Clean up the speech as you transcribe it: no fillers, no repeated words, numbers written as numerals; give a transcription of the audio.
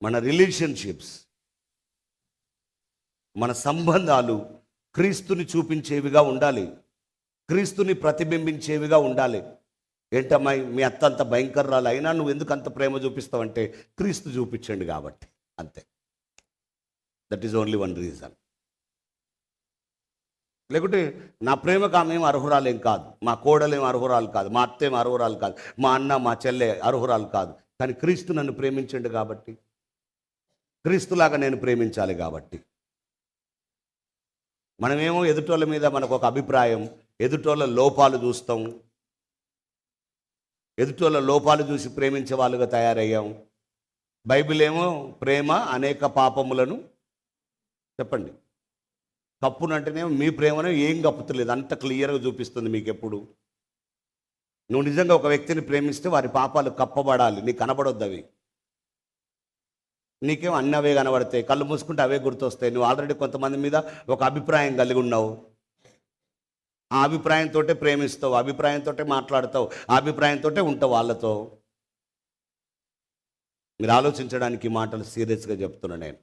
మన రిలేషన్షిప్స్, మన సంబంధాలు క్రీస్తుని చూపించేవిగా ఉండాలి, క్రీస్తుని ప్రతిబింబించేవిగా ఉండాలి. ఏంటమ్మాయి మీ అత్త అంత భయంకరాలు అయినా నువ్వు ఎందుకు అంత ప్రేమ చూపిస్తావంటే క్రీస్తు చూపించండి కాబట్టి, అంతే. That is only one reason. లేకుంటే నా ప్రేమకు ఆమె ఏం అర్హురాలేం కాదు, మా కోడలేం అర్హురాలు కాదు, మా అత్తేం అర్హురాలు కాదు, మా అన్న మా చెల్లె అర్హురాలు కాదు, కానీ క్రీస్తు నన్ను ప్రేమించండి కాబట్టి, క్రీస్తులాగా నేను ప్రేమించాలి కాబట్టి. మనమేమో ఎదుటోళ్ళ మీద మనకు ఒక అభిప్రాయం, ఎదుటోళ్ళ లోపాలు చూస్తాం, ఎదుటోళ్ళ లోపాలు చూసి ప్రేమించే వాళ్ళుగా తయారయ్యాం. బైబిల్ ఏమో ప్రేమ అనేక పాపములను, చెప్పండి, కప్పునంటేనే మీ ప్రేమను ఏం కప్పుతలేదు, అంత క్లియర్గా చూపిస్తుంది మీకు. ఎప్పుడు నువ్వు నిజంగా ఒక వ్యక్తిని ప్రేమిస్తే వారి పాపాలు కప్పబడాలి, నీకు కనబడొద్దు అవి. నీకేం అన్నీ అవే కనబడతాయి, కళ్ళు మూసుకుంటే అవే గుర్తొస్తాయి. నువ్వు ఆల్రెడీ కొంతమంది మీద ఒక అభిప్రాయం కలిగి ఉన్నావు, ఆ అభిప్రాయంతో ప్రేమిస్తావు, అభిప్రాయంతో మాట్లాడతావు, ఆ అభిప్రాయంతో ఉంటావు వాళ్ళతో. మీరు ఆలోచించడానికి మాటలు సీరియస్గా చెప్తున్నా నేను.